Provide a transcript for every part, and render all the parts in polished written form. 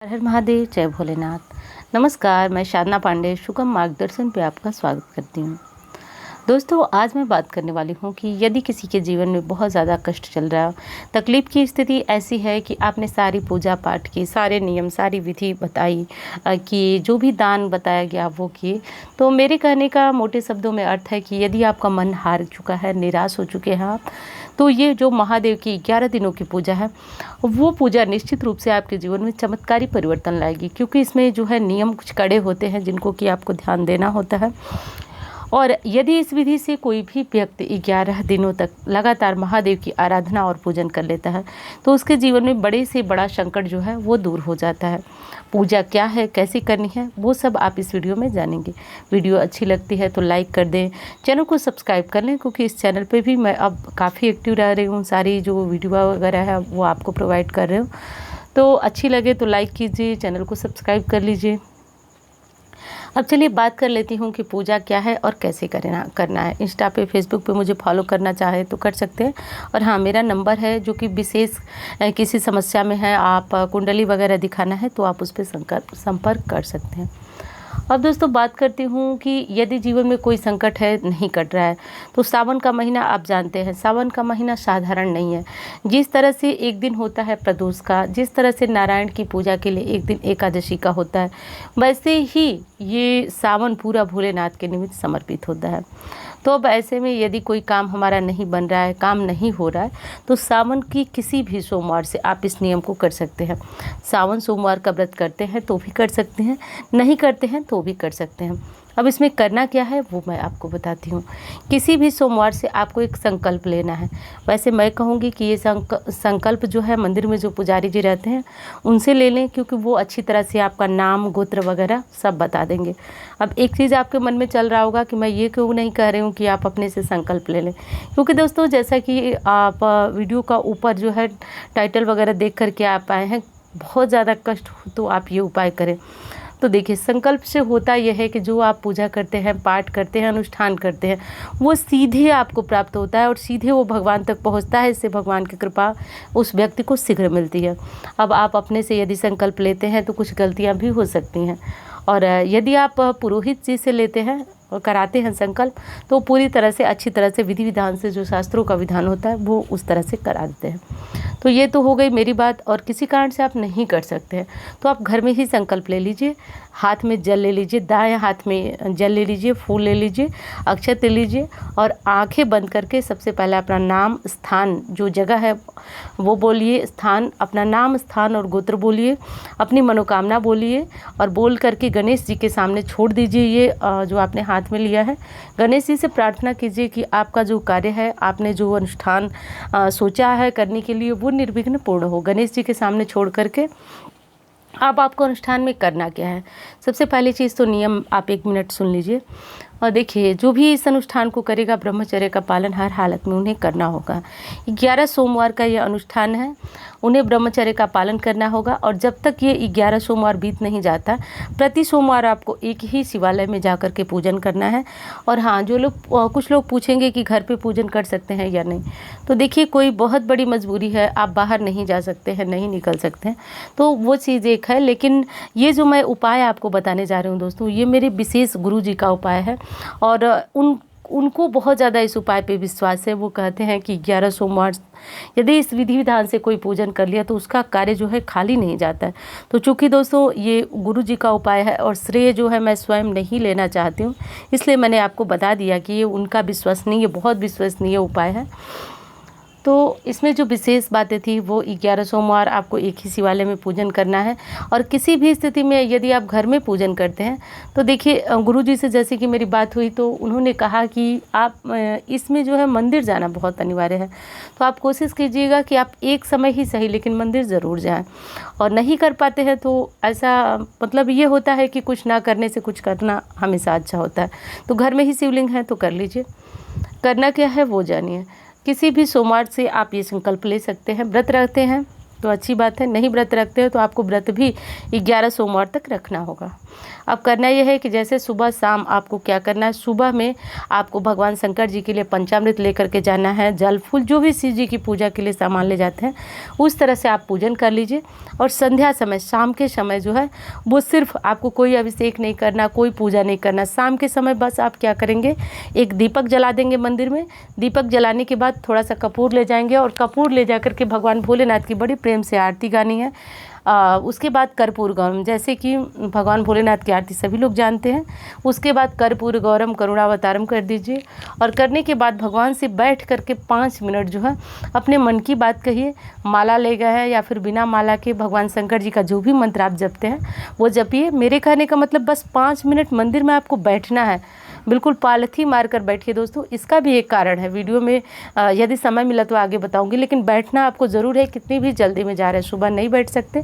हर हर महादेव, जय भोलेनाथ। नमस्कार, मैं साधना पांडे सुगम मार्गदर्शन पे आपका स्वागत करती हूँ। दोस्तों, आज मैं बात करने वाली हूँ कि यदि किसी के जीवन में बहुत ज़्यादा कष्ट चल रहा हो, तकलीफ़ की स्थिति ऐसी है कि आपने सारी पूजा पाठ की, सारे नियम, सारी विधि बताई कि जो भी दान बताया गया वो किए, तो मेरे कहने का मोटे शब्दों में अर्थ है कि यदि आपका मन हार चुका है, निराश हो चुके हैं आप, तो ये जो महादेव की 11 दिनों की पूजा है, वो पूजा निश्चित रूप से आपके जीवन में चमत्कारी परिवर्तन लाएगी, क्योंकि इसमें जो है नियम कुछ कड़े होते हैं जिनको कि आपको ध्यान देना होता है। और यदि इस विधि से कोई भी व्यक्ति 11 दिनों तक लगातार महादेव की आराधना और पूजन कर लेता है, तो उसके जीवन में बड़े से बड़ा संकट जो है वो दूर हो जाता है। पूजा क्या है, कैसे करनी है, वो सब आप इस वीडियो में जानेंगे। वीडियो अच्छी लगती है तो लाइक कर दें, चैनल को सब्सक्राइब कर लें, क्योंकि इस चैनल पे भी मैं अब काफ़ी एक्टिव रह रही हूँ, सारी जो वीडियो वगैरह है वो आपको प्रोवाइड कर रही हूँ। तो अच्छी लगे तो लाइक कीजिए, चैनल को सब्सक्राइब कर लीजिए। अब चलिए बात कर लेती हूँ कि पूजा क्या है और कैसे करना है। इंस्टा पे, फेसबुक पे मुझे फॉलो करना चाहे तो कर सकते हैं। और हाँ, मेरा नंबर है जो कि विशेष किसी समस्या में है, आप कुंडली वगैरह दिखाना है तो आप उस पर संपर्क कर सकते हैं। अब दोस्तों बात करती हूँ कि यदि जीवन में कोई संकट है, नहीं कट रहा है, तो सावन का महीना आप जानते हैं, सावन का महीना साधारण नहीं है। जिस तरह से एक दिन होता है प्रदोष का, जिस तरह से नारायण की पूजा के लिए एक दिन एकादशी का होता है, वैसे ही ये सावन पूरा भोलेनाथ के निमित्त समर्पित होता है। तो अब ऐसे में यदि कोई काम हमारा नहीं बन रहा है, काम नहीं हो रहा है, तो सावन की किसी भी सोमवार से आप इस नियम को कर सकते हैं। सावन सोमवार का व्रत करते हैं तो भी कर सकते हैं, नहीं करते हैं तो भी कर सकते हैं। अब इसमें करना क्या है वो मैं आपको बताती हूँ। किसी भी सोमवार से आपको एक संकल्प लेना है। वैसे मैं कहूँगी कि ये संकल्प जो है मंदिर में जो पुजारी जी रहते हैं उनसे ले लें, क्योंकि वो अच्छी तरह से आपका नाम, गोत्र वगैरह सब बता देंगे। अब एक चीज़ आपके मन में चल रहा होगा कि मैं ये क्यों नहीं कह रही हूँ कि आप अपने से संकल्प ले लें, क्योंकि दोस्तों जैसा कि आप वीडियो का ऊपर जो है टाइटल वगैरह देख करके आप आए हैं, बहुत ज़्यादा कष्ट हो तो आप ये उपाय करें। तो देखिए, संकल्प से होता यह है कि जो आप पूजा करते हैं, पाठ करते हैं, अनुष्ठान करते हैं, वो सीधे आपको प्राप्त होता है और सीधे वो भगवान तक पहुंचता है। इससे भगवान की कृपा उस व्यक्ति को शीघ्र मिलती है। अब आप अपने से यदि संकल्प लेते हैं तो कुछ गलतियां भी हो सकती हैं, और यदि आप पुरोहित जी से लेते हैं और कराते हैं संकल्प, तो पूरी तरह से अच्छी तरह से विधि विधान से जो शास्त्रों का विधान होता है वो उस तरह से करा देते हैं। तो ये तो हो गई मेरी बात। और किसी कारण से आप नहीं कर सकते हैं तो आप घर में ही संकल्प ले लीजिए। हाथ में जल ले लीजिए, दाएं हाथ में जल ले लीजिए, फूल ले लीजिए, अक्षत ले लीजिए, और आंखें बंद करके सबसे पहले अपना नाम, स्थान, जो जगह है वो बोलिए, स्थान, अपना नाम, स्थान और गोत्र बोलिए, अपनी मनोकामना बोलिए, और बोल करके गणेश जी के सामने छोड़ दीजिए ये जो आपने हाथ में लिया है। गणेश जी से प्रार्थना कीजिए कि आपका जो कार्य है, आपने जो अनुष्ठान सोचा है करने के लिए, वो निर्विघ्न पूर्ण हो। गणेश जी के सामने छोड़ करके अब आपको अनुष्ठान में करना क्या है। सबसे पहली चीज़ तो नियम आप 1 मिनट सुन लीजिए। और देखिए, जो भी इस अनुष्ठान को करेगा, ब्रह्मचर्य का पालन हर हालत में उन्हें करना होगा। 11 सोमवार का ये अनुष्ठान है, उन्हें ब्रह्मचर्य का पालन करना होगा। और जब तक ये 11 सोमवार बीत नहीं जाता, प्रति सोमवार आपको एक ही शिवालय में जाकर के पूजन करना है। और हाँ, जो लोग कुछ लोग पूछेंगे कि घर पे पूजन कर सकते हैं या नहीं, तो देखिए, कोई बहुत बड़ी मजबूरी है, आप बाहर नहीं जा सकते हैं, नहीं निकल सकते हैं, तो वो चीज़ एक है। लेकिन ये जो मैं उपाय आपको बताने जा रही हूँ दोस्तों, ये मेरे विशेष गुरु जी का उपाय है, और उनको बहुत ज़्यादा इस उपाय पे विश्वास है। वो कहते हैं कि 11 सोमवार यदि इस विधि विधान से कोई पूजन कर लिया तो उसका कार्य जो है खाली नहीं जाता है। तो चूँकि दोस्तों ये गुरु जी का उपाय है और श्रेय जो है मैं स्वयं नहीं लेना चाहती हूँ, इसलिए मैंने आपको बता दिया कि ये उनका विश्वसनीय, बहुत विश्वसनीय उपाय है। तो इसमें जो विशेष बातें थी वो 11 सोमवार आपको एक ही शिवालय में पूजन करना है। और किसी भी स्थिति में यदि आप घर में पूजन करते हैं तो देखिए, गुरुजी से जैसे कि मेरी बात हुई तो उन्होंने कहा कि आप इसमें जो है मंदिर जाना बहुत अनिवार्य है। तो आप कोशिश कीजिएगा कि आप एक समय ही सही लेकिन मंदिर ज़रूर जाएं। और नहीं कर पाते हैं तो ऐसा मतलब ये होता है कि कुछ ना करने से कुछ करना हमेशा अच्छा होता है। तो घर में ही शिवलिंग है तो कर लीजिए। करना क्या है वो जानिए। किसी भी सोमवार से आप ये संकल्प ले सकते हैं। व्रत रखते हैं तो अच्छी बात है। नहीं व्रत रखते हो तो आपको व्रत भी 11 सोमवार तक रखना होगा। अब करना यह है कि जैसे सुबह शाम आपको क्या करना है, सुबह में आपको भगवान शंकर जी के लिए पंचामृत लेकर के जाना है, जल फूल जो भी शिव जी की पूजा के लिए सामान ले जाते हैं उस तरह से आप पूजन कर लीजिए। और संध्या समय, शाम के समय जो है वो सिर्फ आपको कोई अभिषेक नहीं करना, कोई पूजा नहीं करना। शाम के समय बस आप क्या करेंगे, एक दीपक जला देंगे मंदिर में। दीपक जलाने के बाद थोड़ा सा कपूर ले जाएंगे और कपूर ले जा करके भगवान भोलेनाथ की बड़ी प्रेम से आरती गानी है। उसके बाद कर्पूर गौरम, जैसे कि भगवान भोलेनाथ की आरती सभी लोग जानते हैं। उसके बाद कर्पूर गौरम करुणावतारम कर दीजिए। और करने के बाद भगवान से बैठ करके 5 मिनट जो है अपने मन की बात कहिए। माला ले गए हैं या फिर बिना माला के भगवान शंकर जी का जो भी मंत्र आप जपते हैं वो जपिए। मेरे कहने का मतलब बस 5 मिनट मंदिर में आपको बैठना है, बिल्कुल पालथी मार कर बैठिए दोस्तों। इसका भी एक कारण है, वीडियो में यदि समय मिला तो आगे बताऊंगी, लेकिन बैठना आपको ज़रूर है। कितनी भी जल्दी में जा रहे हैं, सुबह नहीं बैठ सकते,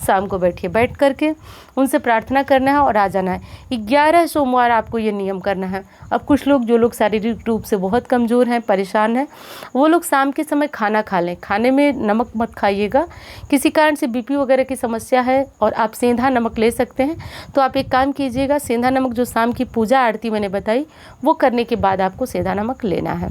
शाम को बैठिए। बैठ करके उनसे प्रार्थना करना है और आ जाना है। 11 सोमवार आपको ये नियम करना है। अब कुछ लोग, जो लोग शारीरिक रूप से बहुत कमज़ोर हैं, परेशान हैं, वो लोग शाम के समय खाना खा लें। खाने में नमक मत खाइएगा। किसी कारण से बीपी वगैरह की समस्या है और आप सेंधा नमक ले सकते हैं तो आप एक काम कीजिएगा, सेंधा नमक जो शाम की पूजा आरती मैंने बताई वो करने के बाद आपको सेंधा नमक लेना है,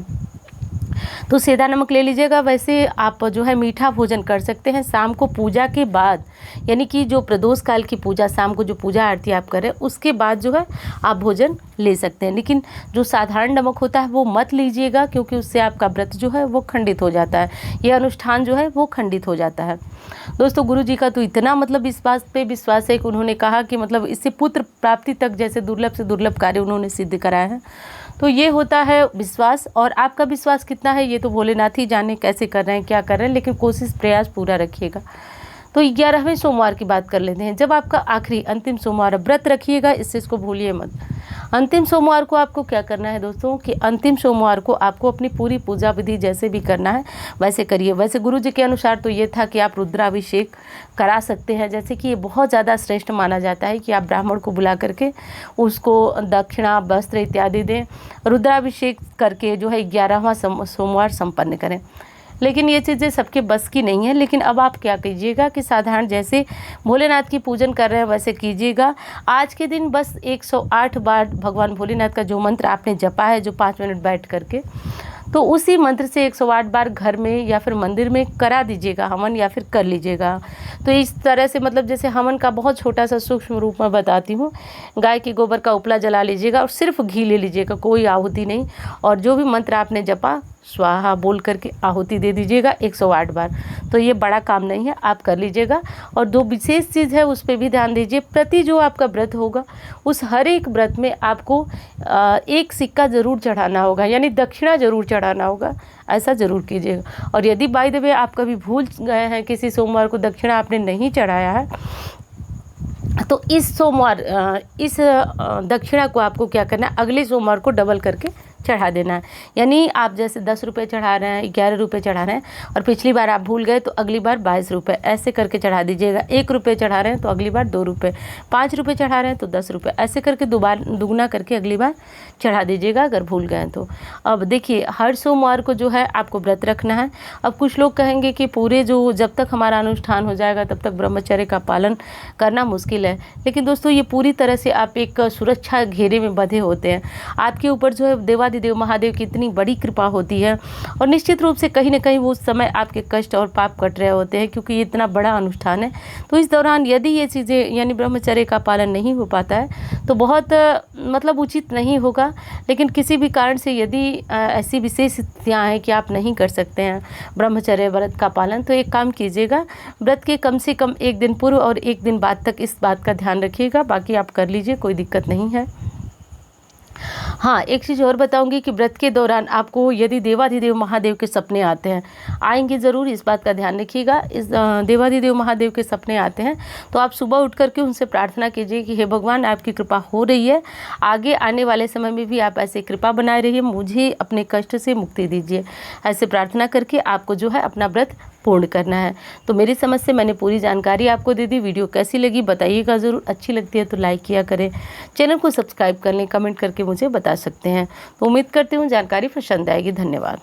तो सेंधा नमक ले लीजिएगा। वैसे आप जो है मीठा भोजन कर सकते हैं शाम को पूजा के बाद, यानी कि जो प्रदोष काल की पूजा, शाम को जो पूजा आरती आप करें उसके बाद जो है आप भोजन ले सकते हैं। लेकिन जो साधारण नमक होता है वो मत लीजिएगा, क्योंकि उससे आपका व्रत जो है वो खंडित हो जाता है, यह अनुष्ठान जो है वो खंडित हो जाता है। दोस्तों गुरु जी का तो इतना मतलब इस बात पे विश्वास है कि उन्होंने कहा कि मतलब इससे पुत्र प्राप्ति तक जैसे दुर्लभ से दुर्लभ कार्य उन्होंने सिद्ध कराया है। तो ये होता है विश्वास, और आपका विश्वास कितना है ये तो भोलेनाथ ही जाने, कैसे कर रहे हैं, क्या कर रहे हैं, लेकिन कोशिश प्रयास पूरा रखिएगा। तो 11वें सोमवार की बात कर लेते हैं। जब आपका आखिरी अंतिम सोमवार, व्रत रखिएगा, इससे इसको भूलिए मत। अंतिम सोमवार को आपको क्या करना है दोस्तों, कि अंतिम सोमवार को आपको अपनी पूरी पूजा विधि जैसे भी करना है वैसे करिए। वैसे गुरु जी के अनुसार तो ये था कि आप रुद्राभिषेक करा सकते हैं, जैसे कि ये बहुत ज़्यादा श्रेष्ठ माना जाता है कि आप ब्राह्मण को बुला करके उसको दक्षिणा, वस्त्र इत्यादि दें, रुद्राभिषेक करके जो है 11वां सोमवार संपन्न करें। लेकिन ये चीज़ें सबके बस की नहीं है। लेकिन अब आप क्या कीजिएगा कि साधारण जैसे भोलेनाथ की पूजन कर रहे हैं वैसे कीजिएगा। आज के दिन बस 108 बार भगवान भोलेनाथ का जो मंत्र आपने जपा है, जो 5 मिनट बैठ करके, तो उसी मंत्र से 108 बार घर में या फिर मंदिर में करा दीजिएगा हवन, या फिर कर लीजिएगा। तो इस तरह से मतलब जैसे हवन का बहुत छोटा सा सूक्ष्म रूप में बताती हूँ। गाय के गोबर का उपला जला लीजिएगा और सिर्फ घी ले लीजिएगा, कोई आहुति नहीं, और जो भी मंत्र आपने जपा स्वाहा बोल करके आहुति दे दीजिएगा 108 बार। तो ये बड़ा काम नहीं है, आप कर लीजिएगा। और दो विशेष चीज़ है उस पर भी ध्यान दीजिए। प्रति जो आपका व्रत होगा उस हर एक व्रत में आपको एक सिक्का ज़रूर चढ़ाना होगा, यानी दक्षिणा ज़रूर चढ़ाना होगा, ऐसा ज़रूर कीजिएगा। और यदि बाय द वे आप कभी भूल गए हैं, किसी सोमवार को दक्षिणा आपने नहीं चढ़ाया है, तो इस सोमवार इस दक्षिणा को आपको क्या करना है, अगले सोमवार को डबल करके चढ़ा देना है। यानी आप जैसे 10 रुपये चढ़ा रहे हैं, 11 रुपये चढ़ा रहे हैं, और पिछली बार आप भूल गए तो अगली बार 22 रुपये, ऐसे करके चढ़ा दीजिएगा। 1 रुपये चढ़ा रहे हैं तो अगली बार 2 रुपये, 5 रुपये चढ़ा रहे हैं तो 10 रुपये, ऐसे करके दुगना करके अगली बार चढ़ा दीजिएगा अगर भूल गए तो। अब देखिए, हर सोमवार को जो है आपको व्रत रखना है। अब कुछ लोग कहेंगे कि पूरे जो जब तक हमारा अनुष्ठान हो जाएगा तब तक ब्रह्मचर्य का पालन करना मुश्किल है। लेकिन दोस्तों ये पूरी तरह से आप एक सुरक्षा घेरे में बंधे होते हैं। आपके ऊपर जो है देवाधिदेव महादेव की इतनी बड़ी कृपा होती है, और निश्चित रूप से कहीं ना कहीं वो समय आपके कष्ट और पाप कट रहे होते हैं, क्योंकि ये इतना बड़ा अनुष्ठान है। तो इस दौरान यदि ये चीज़ें यानी ब्रह्मचर्य का पालन नहीं हो पाता है तो बहुत मतलब उचित नहीं होगा। लेकिन किसी भी कारण से यदि ऐसी विशेष स्थितियाँ हैं कि आप नहीं कर सकते हैं ब्रह्मचर्य व्रत का पालन, तो एक काम कीजिएगा, व्रत के कम से कम 1 दिन पूर्व और 1 दिन बाद तक इस बात का ध्यान रखिएगा। बाकी आप कर लीजिए, कोई दिक्कत नहीं है। हाँ, एक चीज़ और बताऊंगी कि व्रत के दौरान आपको यदि देवाधिदेव महादेव के सपने आते हैं, आएंगे ज़रूर, इस बात का ध्यान रखिएगा। इस देवाधिदेव महादेव के सपने आते हैं तो आप सुबह उठ करके उनसे प्रार्थना कीजिए कि हे भगवान, आपकी कृपा हो रही है, आगे आने वाले समय में भी आप ऐसे कृपा बनाए रहिए, मुझे अपने कष्ट से मुक्ति दीजिए। ऐसे प्रार्थना करके आपको जो है अपना व्रत पूर्ण करना है। तो मेरी समझ से मैंने पूरी जानकारी आपको दे दी। वीडियो कैसी लगी बताइएगा ज़रूर, अच्छी लगती है तो लाइक किया करें, चैनल को सब्सक्राइब कर लें, कमेंट करके मुझे बता सकते हैं। तो उम्मीद करती हूँ जानकारी पसंद आएगी। धन्यवाद।